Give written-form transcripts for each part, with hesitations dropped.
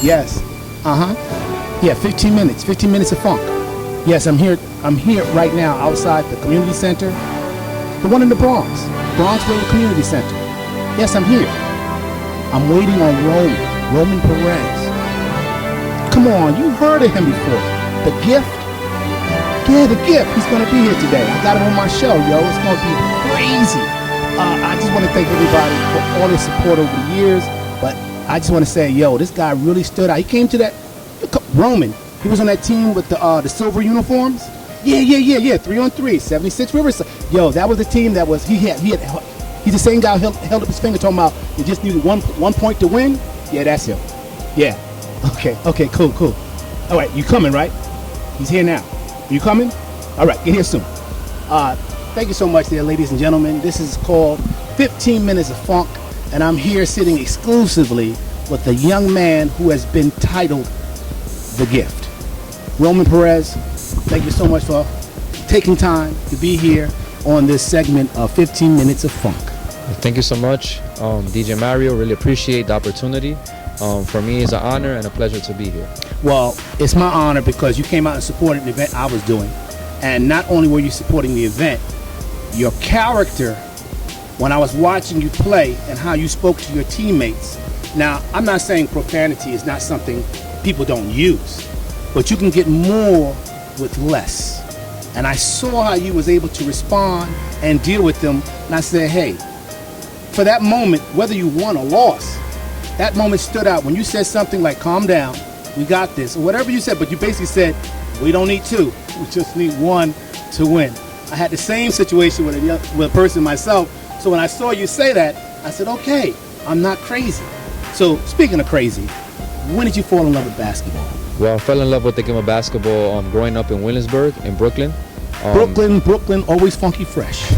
Yes. Yeah, 15 minutes. 15 minutes of funk. Yes, I'm here. I'm here right now outside the community center, the one in the Bronx, Bronxville Community Center. Yes, I'm here. I'm waiting on Roman Perez. Come on, you heard of him before. The Gift? Yeah, The Gift. He's gonna be here today. I got him on my show, yo. It's gonna be crazy. I just want to thank everybody for all their support over the years. But I just want to say, yo, this guy really stood out. He came to that Roman. He was on that team with the silver uniforms. Yeah. 3-on-3, 76 Riverside. Yo, that was the team that was he's the same guy who held up his finger talking about you just needed one point to win. Yeah, that's him. Yeah. Okay, cool. All right, you coming, right? He's here now. You coming? All right, get here soon. Thank you so much there, ladies and gentlemen. This is called 15 Minutes of Funk, and I'm here sitting exclusively with a young man who has been titled The Gift. Roman Perez, thank you so much for taking time to be here on this segment of 15 Minutes of Funk. Thank you so much, DJ Mario. Really appreciate the opportunity. For me, it's an honor and a pleasure to be here. Well, it's my honor because you came out and supported the event I was doing. And not only were you supporting the event, your character, when I was watching you play and how you spoke to your teammates. Now, I'm not saying profanity is not something people don't use, but you can get more with less. And I saw how you was able to respond and deal with them. And I said, hey, for that moment, whether you won or lost, that moment stood out when you said something like, calm down, we got this, or whatever you said, but you basically said, we don't need two, we just need one to win. I had the same situation with a person myself, so when I saw you say that, I said, okay, I'm not crazy. So speaking of crazy, when did you fall in love with basketball? Well, I fell in love with the game of basketball growing up in Williamsburg, in Brooklyn. Brooklyn, always funky fresh.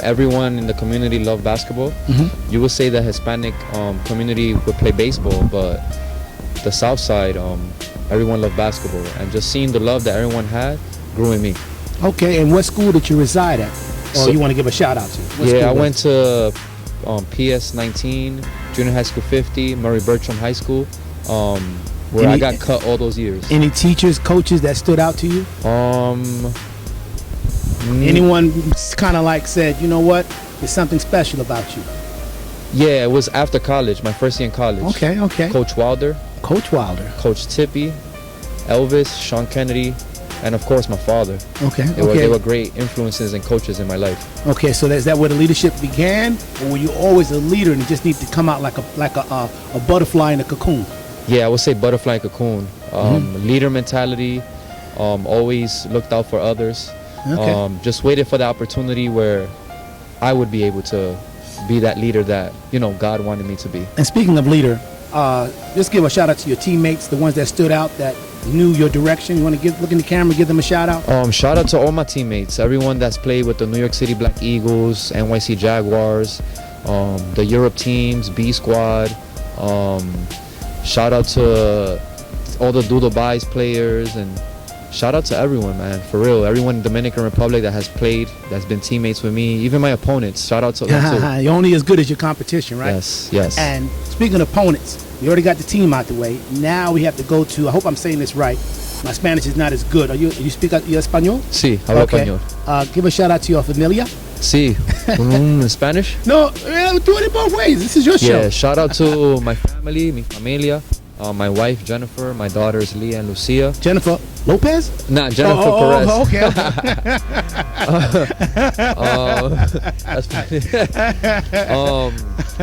Everyone in the community loved basketball. Mm-hmm. You would say the Hispanic community would play baseball, but the South Side, everyone loved basketball. And just seeing the love that everyone had grew in me. Okay, and what school did you reside at? Or you want to give a shout out to? I went to PS 19, Junior High School 50, Murray Bertram High School, where I got cut all those years. Any teachers, coaches that stood out to you? Anyone kind of like said, you know what, there's something special about you? Yeah, it was after college, my first year in college. Okay. Coach Wilder. Coach Tippy, Elvis, Sean Kennedy, and of course my father. They were great influences and coaches in my life. Okay, so is that where the leadership began, or were you always a leader and you just need to come out like a butterfly in a cocoon? Yeah, I would say butterfly in a cocoon. Leader mentality, always looked out for others. Just waited for the opportunity where I would be able to be that leader that God wanted me to be. And speaking of leader, just give a shout out to your teammates, the ones that stood out, that knew your direction. You want to look in the camera, give them a shout out? Shout out to all my teammates, everyone that's played with the New York City Black Eagles, NYC Jaguars, the Europe teams, B Squad. Shout out to all the Dudobais players, and shout out to everyone, man, for real. Everyone in Dominican Republic that has played, that's been teammates with me, even my opponents. Shout out to them too. You're only as good as your competition, right? Yes. And speaking of opponents, we already got the team out the way. Now we have to go to, I hope I'm saying this right. My Spanish is not as good. You speak español? Sí, hablo español. Give a shout out to your familia. Sí. Spanish? No, we're doing it both ways. This is your show. Yeah, shout out to my family, mi familia. My wife, Jennifer, my daughters, Leah and Lucia. Jennifer Lopez? Nah, Jennifer Perez. Okay. That's funny.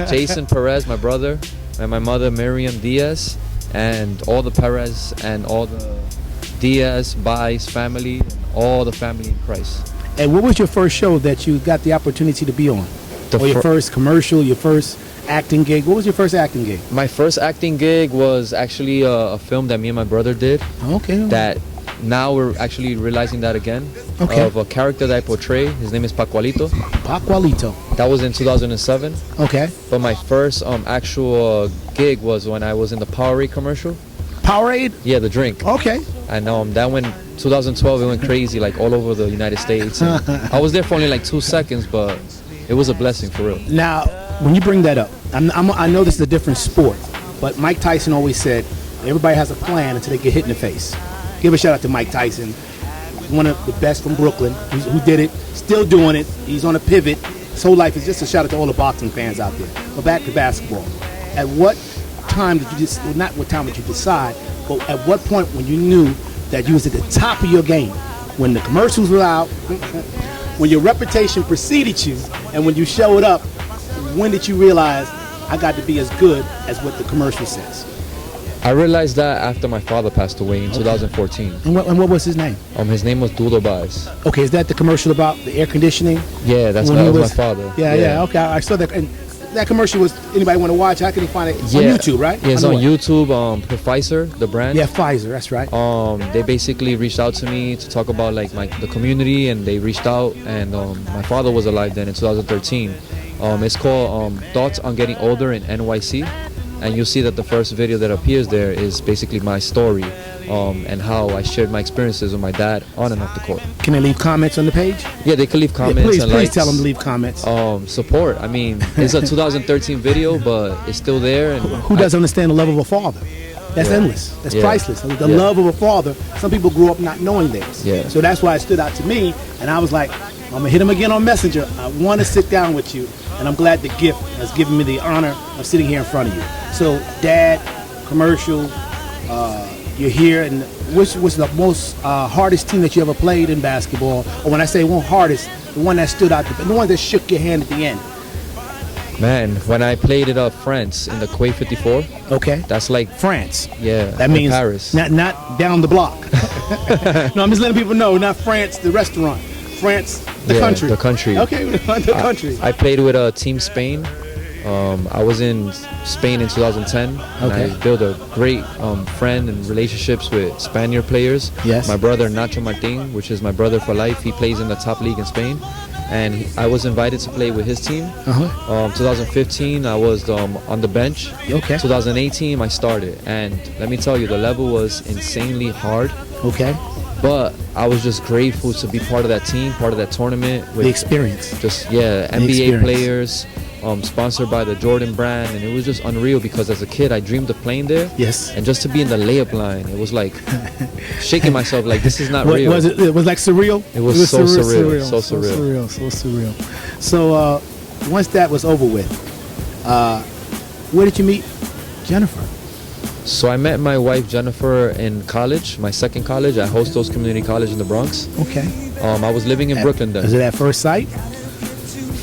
Jason Perez, my brother, and my mother, Miriam Diaz, and all the Perez and all the Diaz, Baez family, and all the family in Christ. And what was your first show that you got the opportunity to be on? Or your first commercial, your first acting gig? What was your first acting gig? My first acting gig was actually a film that me and my brother did. Okay. That now we're actually realizing that again. Okay. Of a character that I portray. His name is Pacualito. Pacualito. That was in 2007. Okay. But my first actual gig was when I was in the Powerade commercial. Powerade? Yeah, the drink. Okay. And that went 2012 it went crazy, like all over the United States. And I was there for only like 2 seconds, but it was a blessing for real. Now, when you bring that up, I know this is a different sport, but Mike Tyson always said everybody has a plan until they get hit in the face. Give a shout out to Mike Tyson, one of the best from Brooklyn, who did it, still doing it. He's on a pivot. His whole life is just a shout out to all the boxing fans out there. But back to basketball. At what time did you not what time did you decide, but at what point when you knew that you was at the top of your game? When the commercials were out, when your reputation preceded you, and when you showed up, when did you realize I got to be as good as what the commercial says? I realized that after my father passed away in 2014. And what was his name? His name was Duro Baez. Okay, is that the commercial about the air conditioning? Yeah, that was my father. Yeah, okay, I saw that. And that commercial was, anybody want to watch, how can they find it? It's on YouTube, right? Yeah, it's on YouTube. Pfizer, the brand. Yeah, Pfizer, that's right. They basically reached out to me to talk about like the community, and they reached out, and my father was alive then in 2013. It's called Thoughts on Getting Older in NYC. And you'll see that the first video that appears there is basically my story and how I shared my experiences with my dad on and off the court. Can they leave comments on the page? Yeah, they can leave comments. Yeah, please tell them to leave comments. Support. I mean, it's a 2013 video, but it's still there. And who doesn't understand the love of a father? That's endless. That's priceless. The love of a father. Some people grew up not knowing this. Yeah. So that's why it stood out to me. And I was like, I'm going to hit him again on Messenger. I want to sit down with you. And I'm glad the gift has given me the honor of sitting here in front of you. So, Dad, commercial, you're here. And which was the most hardest team that you ever played in basketball? Or when I say one hardest, the one that stood out, the one that shook your hand at the end? Man, when I played at France in the Quay 54. Okay. That's like France. Yeah. That means Paris. Not down the block. No, I'm just letting people know, not France, the restaurant. France, the country. The country. Okay, the country. I played with Team Spain. I was in Spain in 2010. And I built a great friend and relationships with Spaniard players. Yes. My brother Nacho Martin, which is my brother for life, he plays in the top league in Spain. And I was invited to play with his team. 2015, I was on the bench. Okay. 2018, I started. And let me tell you, the level was insanely hard. Okay. But I was just grateful to be part of that team, part of that tournament. With the experience. Just, NBA players, sponsored by the Jordan brand. And it was just unreal because as a kid, I dreamed of playing there. Yes. And just to be in the layup line, it was like shaking myself like, this is not real. Was it was like surreal? It was so surreal. So surreal. So once that was over with, where did you meet Jennifer? So I met my wife Jennifer in college, my second college at Hostos Community College in the Bronx. Okay. I was living in Brooklyn then. Was it at first sight?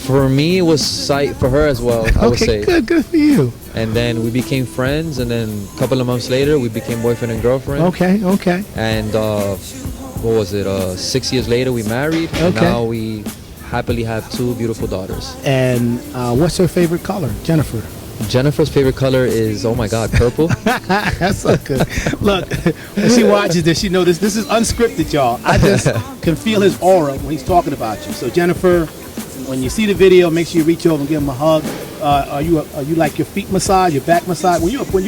For me, it was sight. For her as well, I would say. Good for you. And then we became friends, and then a couple of months later, we became boyfriend and girlfriend. Okay. And what was it? 6 years later, we married. Okay. And now we happily have 2 beautiful daughters. And what's her favorite color, Jennifer? Jennifer's favorite color is, oh my God, purple. That's so good. Look, when she watches this, she knows this. This is unscripted, y'all. I just can feel his aura when he's talking about you. So Jennifer, when you see the video, make sure you reach over and give him a hug. Are you like your feet massage, your back massage? When you put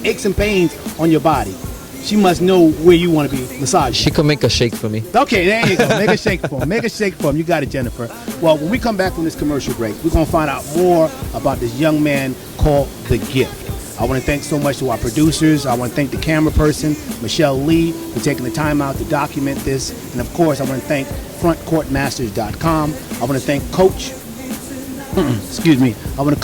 aches and pains on your body, she must know where you want to be massaged. She could make a shake for me. Okay, there you go. Make a shake for him. Make a shake for him. You got it, Jennifer. Well, when we come back from this commercial break, we're going to find out more about this young man called The Gift. I want to thank so much to our producers. I want to thank the camera person, Michelle Lee, for taking the time out to document this. And, of course, I want to thank frontcourtmasters.com. I want to thank Coach, I want to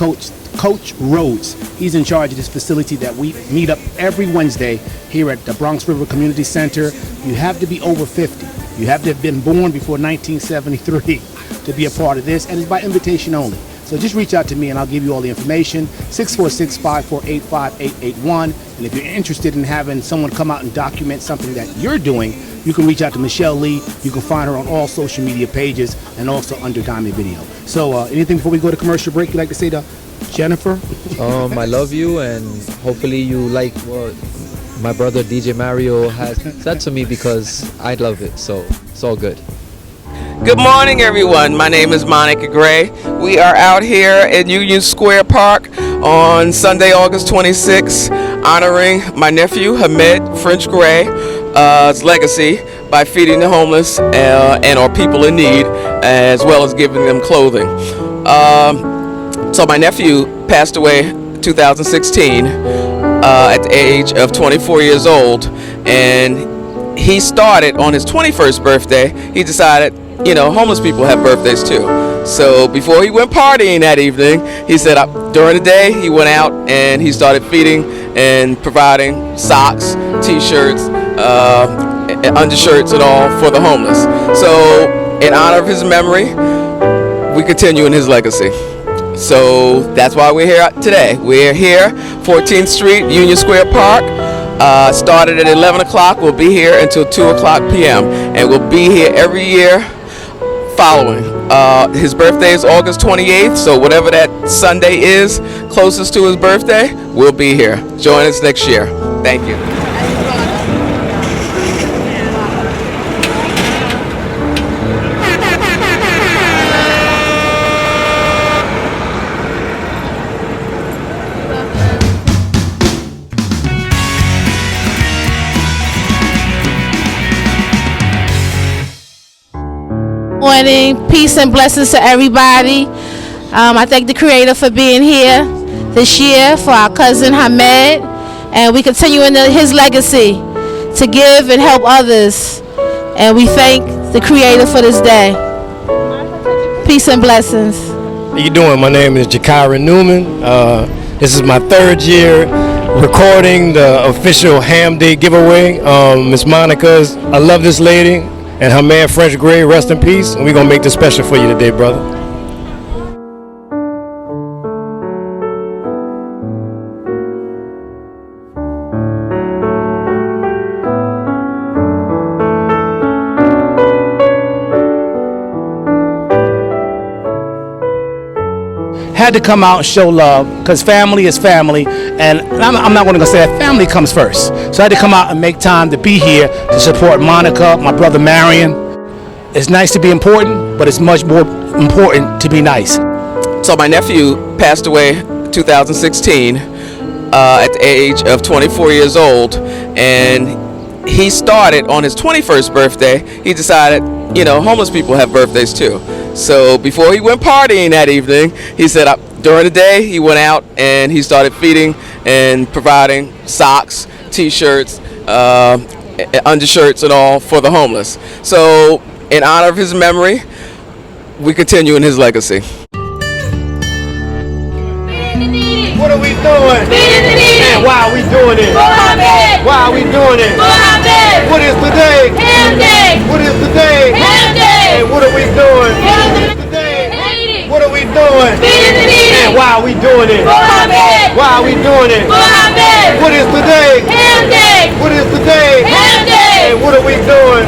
Coach Rhodes. He's in charge of this facility that we meet up every Wednesday here at the Bronx River Community Center. You have to be over 50. You have to have been born before 1973 to be a part of this, and it's by invitation only. So just reach out to me and I'll give you all the information, 646-548-5881. And if you're interested in having someone come out and document something that you're doing, you can reach out to Michelle Lee. You can find her on all social media pages and also under Diamond Video. So anything before we go to commercial break you'd like to say to Jennifer? I love you, and hopefully you like what my brother DJ Mario has said to me, because I love it. So it's all good. Good morning, everyone. My name is Monica Gray. We are out here in Union Square Park on Sunday, August 26th, honoring my nephew, Hamed French Gray's legacy. by feeding the homeless and or people in need, as well as giving them clothing. So my nephew passed away 2016 at the age of 24 years old, and he started on his 21st birthday. He decided, homeless people have birthdays too. So before he went partying that evening, he said during the day he went out and he started feeding and providing socks, t-shirts, undershirts and all for the homeless. So in honor of his memory, we continue in his legacy. So that's why we're here today. We're here, 14th Street, Union Square Park. Started at 11 o'clock. We'll be here until 2 o'clock p.m. And we'll be here every year following. His birthday is August 28th, so whatever that Sunday is closest to his birthday, we'll be here. Join us next year. Thank you. Morning, peace and blessings to everybody. I thank the Creator for being here this year for our cousin Hamed, and we continue in his legacy to give and help others, and we thank the Creator for this day. Peace and blessings. How you doing? My name is Jakira Newman. This is my third year recording the official Ham Day giveaway. Miss Monica's, I love this lady. And her man, French Gray, rest in peace. And we're going to make this special for you today, brother. Had to come out and show love, because family is family, and I'm not going to say that family comes first. So I had to come out and make time to be here to support Monica, my brother Marion. It's nice to be important, but it's much more important to be nice. So my nephew passed away 2016 at the age of 24 years old, and he started on his 21st birthday. He decided, homeless people have birthdays too. So before he went partying that evening, he said during the day he went out and he started feeding and providing socks, t-shirts, undershirts and all for the homeless. So in honor of his memory, we continue in his legacy. What are we doing? And why are we doing it? Why are we doing it? What is today? Ham Day. What is today? Ham Day. And what are we doing? Ham Day. Today? What are we doing? And why are we doing it? Why are we doing it? What is today? Ham Day. What is today? Ham Day. And what are we doing?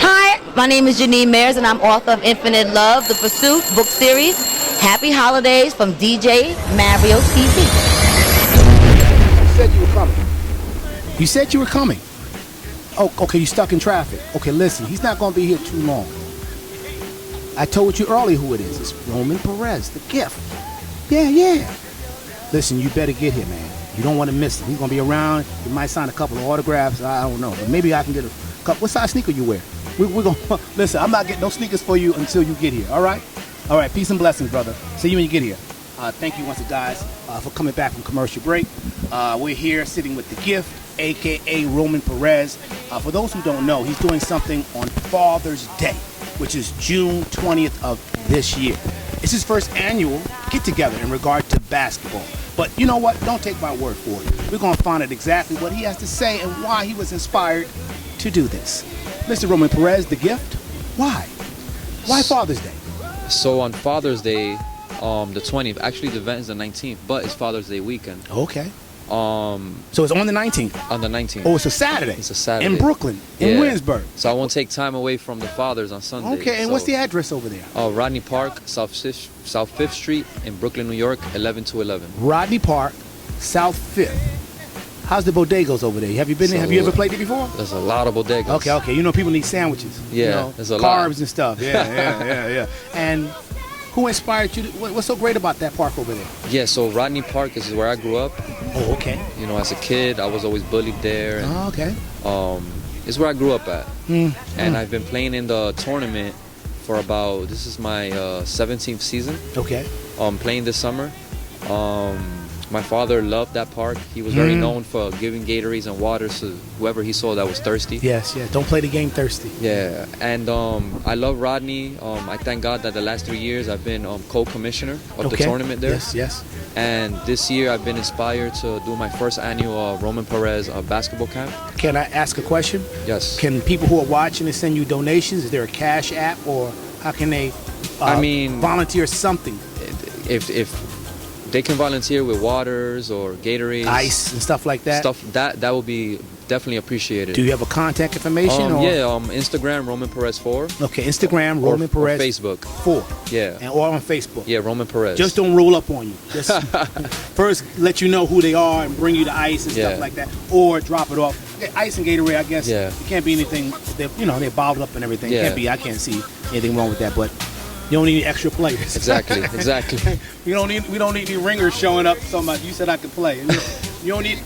Hi, my name is Janine Mayers, and I'm author of Infinite Love, The Pursuit book series. Happy holidays from DJ Mario TV. You said you were coming. You said you were coming. Oh, okay, you're stuck in traffic. Okay, listen, he's not going to be here too long. I told you earlier who it is. It's Roman Perez, the gift. Yeah. Listen, you better get here, man. You don't want to miss him. He's going to be around. He might sign a couple of autographs. I don't know. But maybe I can get a couple. What size sneaker you wear? We're going to... Listen, I'm not getting no sneakers for you until you get here, all right? All right, peace and blessings, brother. See you when you get here. Thank you once again, guys, for coming back from commercial break. We're here sitting with the gift, a.k.a. Roman Perez. For those who don't know, he's doing something on Father's Day, which is June 20th of this year. It's his first annual get-together in regard to basketball. But you know what? Don't take my word for it. We're going to find out exactly what he has to say and why he was inspired to do this. Mr. Roman Perez, the gift, why? Why Father's Day? So on Father's Day, the 20th, actually the event is the 19th, but it's Father's Day weekend. Okay. So it's on the 19th? On the 19th. Oh, it's a Saturday? It's a Saturday. In Brooklyn, in Williamsburg. So I won't take time away from the fathers on Sunday. Okay, and what's the address over there? Rodney Park, South 5th Street in Brooklyn, New York, 11211. Rodney Park, South 5th. How's the bodegas over there? Have you been there? Have you ever played there before? There's a lot of bodegas. Okay. You know people need sandwiches. Yeah, there's a carbs lot. And stuff. Yeah. And who inspired you? What's so great about that park over there? Yeah, so Rodney Park is where I grew up. Oh, okay. As a kid, I was always bullied there. And, okay. it's where I grew up at. And I've been playing in the tournament for about, this is my 17th season. Okay. Playing this summer. My father loved that park. He was very known for giving Gatorades and waters to whoever he saw that was thirsty. Yes, yeah. Don't play the game thirsty. Yeah, and I love Rodney. I thank God that the last 3 years I've been co-commissioner of the tournament there. Yes, yes. And this year I've been inspired to do my first annual Roman Perez basketball camp. Can I ask a question? Yes. Can people who are watching and send you donations? Is there a cash app, or how can they volunteer something? If they can volunteer with waters or Gatorades, ice and stuff like that. That will be definitely appreciated. Do you have a contact information? Instagram Roman Perez 4. Okay, Instagram Roman Perez. Or Facebook 4. Yeah. And or on Facebook. Yeah, Roman Perez. Just don't roll up on you. Just first let you know who they are and bring you the ice and stuff like that, or drop it off. Ice and Gatorade, I guess. Yeah. It can't be anything. They're bottled up and everything. Yeah. It can't be. I can't see anything wrong with that, but. You don't need any extra players. Exactly. We don't need any ringers showing up. You said I could play. You don't need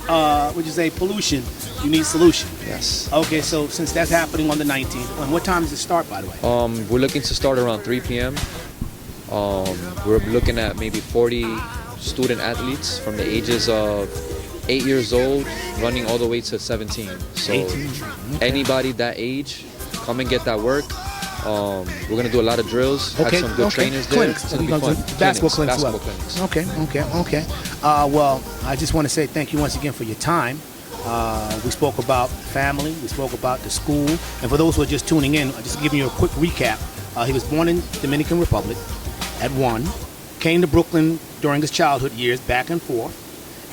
pollution. You need solution. Yes. Okay, so since that's happening on the 19th, and what time does it start, by the way? We're looking to start around 3 p.m. We're looking at maybe 40 student athletes from the ages of 8 years old running all the way to 17. So 18. Okay. Anybody that age, come and get that work. We're going to do a lot of drills. Okay. Have some good trainers there. Clinics. It's going to be fun. Basketball clinics. Clinics. Okay. Well, I just want to say thank you once again for your time. We spoke about family. We spoke about the school. And for those who are just tuning in, I'm just giving you a quick recap. He was born in Dominican Republic at 1. Came to Brooklyn during his childhood years, back and forth.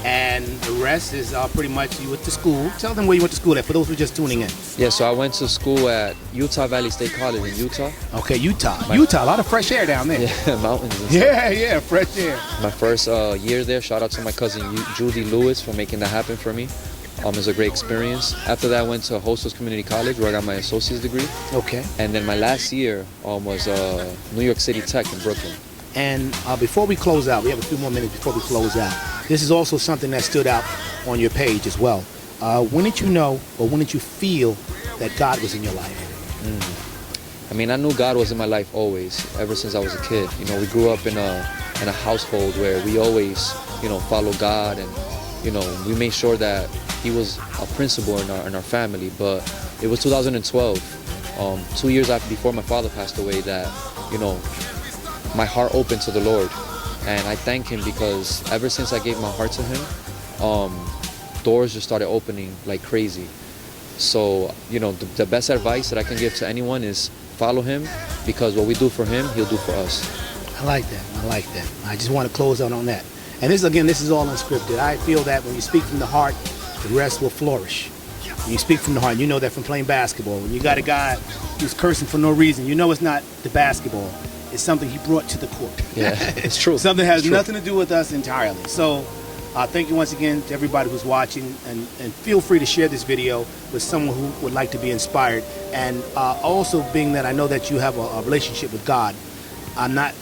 And the rest is pretty much you went to school. Tell them where you went to school at, for those who are just tuning in. Yeah, so I went to school at Utah Valley State College in Utah. Okay, Utah, a lot of fresh air down there. Yeah, mountains and stuff. Fresh air. My first year there, shout out to my cousin Judy Lewis for making that happen for me. It was a great experience. After that, I went to Hostos Community College where I got my associate's degree. Okay. And then my last year was New York City Tech in Brooklyn. And before we close out, we have a few more minutes before we close out. This is also something that stood out on your page as well. When did you know, or when did you feel that God was in your life? I mean, I knew God was in my life always, ever since I was a kid. You know, we grew up in a household where we always, follow God, and we made sure that He was a principal in our family. But it was 2012, 2 years before my father passed away, that my heart opened to the Lord. And I thank Him because ever since I gave my heart to Him, doors just started opening like crazy. So, the best advice that I can give to anyone is follow Him, because what we do for Him, He'll do for us. I like that. I just want to close out on that. And this is all unscripted. I feel that when you speak from the heart, the rest will flourish. When you speak from the heart, you know that from playing basketball. When you got a guy who's cursing for no reason, it's not the basketball. It's something he brought to the court. Yeah, it's true. Something that has nothing to do with us entirely. So thank you once again to everybody who's watching, and feel free to share this video with someone who would like to be inspired. And also, being that I know that you have a relationship with God, I'm not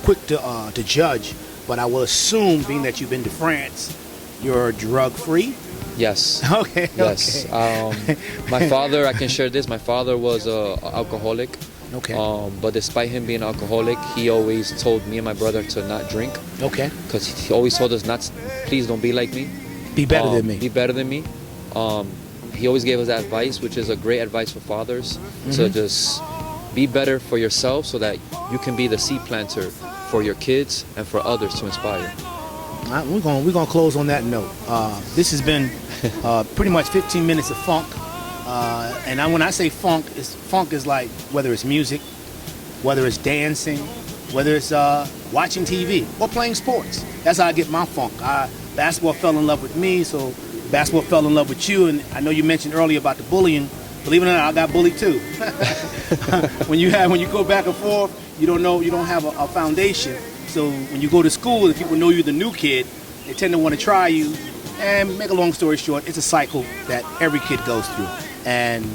quick to judge, but I will assume, being that you've been to France, you're drug-free? Yes. Okay. Yes. Okay. My father, I can share this, my father was an alcoholic. Okay. But despite him being an alcoholic, he always told me and my brother to not drink. Okay. Because he always told us please don't be like me. Be better than me. Be better than me. He always gave us that advice, which is a great advice for fathers, to just be better for yourself so that you can be the seed planter for your kids and for others to inspire. All right, we're gonna close on that note. This has been pretty much 15 minutes of funk. And when I say funk is like, whether it's music, whether it's dancing, whether it's watching TV or playing sports. That's how I get my funk. Basketball fell in love with me, so basketball fell in love with you. And I know you mentioned earlier about the bullying. Believe it or not, I got bullied too. when you go back and forth, you don't have a foundation. So when you go to school and people know you're the new kid, they tend to want to try you. And make a long story short, it's a cycle that every kid goes through. And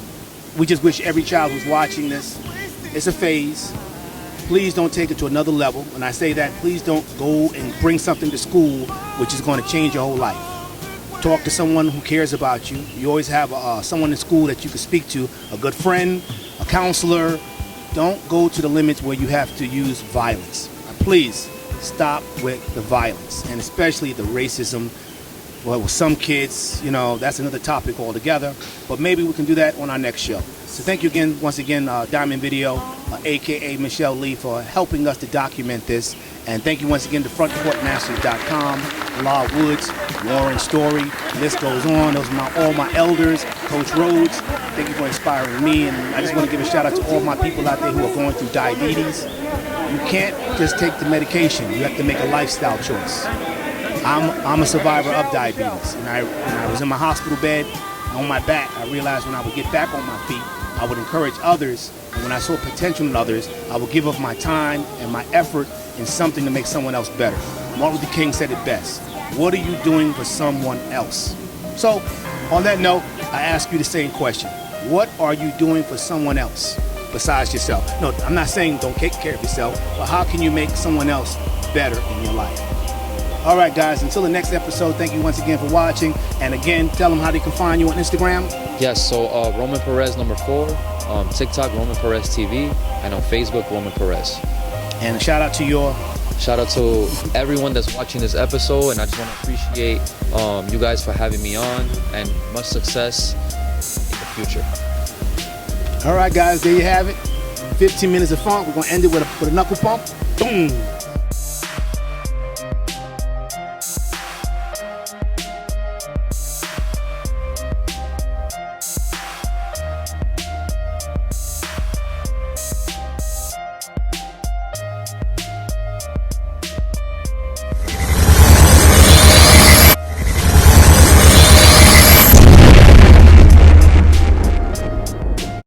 we just wish every child who's watching this, it's a phase. Please don't take it to another level. When I say that, please don't go and bring something to school which is going to change your whole life. Talk to someone who cares about you. You always have someone in school that you can speak to, a good friend, a counselor. Don't go to the limits where you have to use violence. Please stop with the violence, and especially the racism. Well, with some kids, you know, that's another topic altogether, but maybe we can do that on our next show. So thank you again, once again, Diamond Video, aka Michelle Lee, for helping us to document this. And thank you once again to frontcourtmasters.com, Law Woods, Warren Story, the list goes on. Those are all my elders, Coach Rhodes. Thank you for inspiring me. And I just want to give a shout out to all my people out there who are going through diabetes. You can't just take the medication. You have to make a lifestyle choice. I'm a survivor of diabetes. And I was in my hospital bed on my back. I realized when I would get back on my feet, I would encourage others. And when I saw potential in others, I would give of my time and my effort in something to make someone else better. Martin Luther King said it best. What are you doing for someone else? So, on that note, I ask you the same question. What are you doing for someone else besides yourself? No, I'm not saying don't take care of yourself, but how can you make someone else better in your life? All right, guys, until the next episode, thank you once again for watching. And again, tell them how they can find you on Instagram. Yes, so Roman Perez #4, TikTok Roman Perez TV, and on Facebook Roman Perez. And a shout out to everyone that's watching this episode, and I just want to appreciate you guys for having me on, and much success in the future. All right, guys, there you have it. 15 minutes of funk. We're going to end it with a knuckle pump. Boom.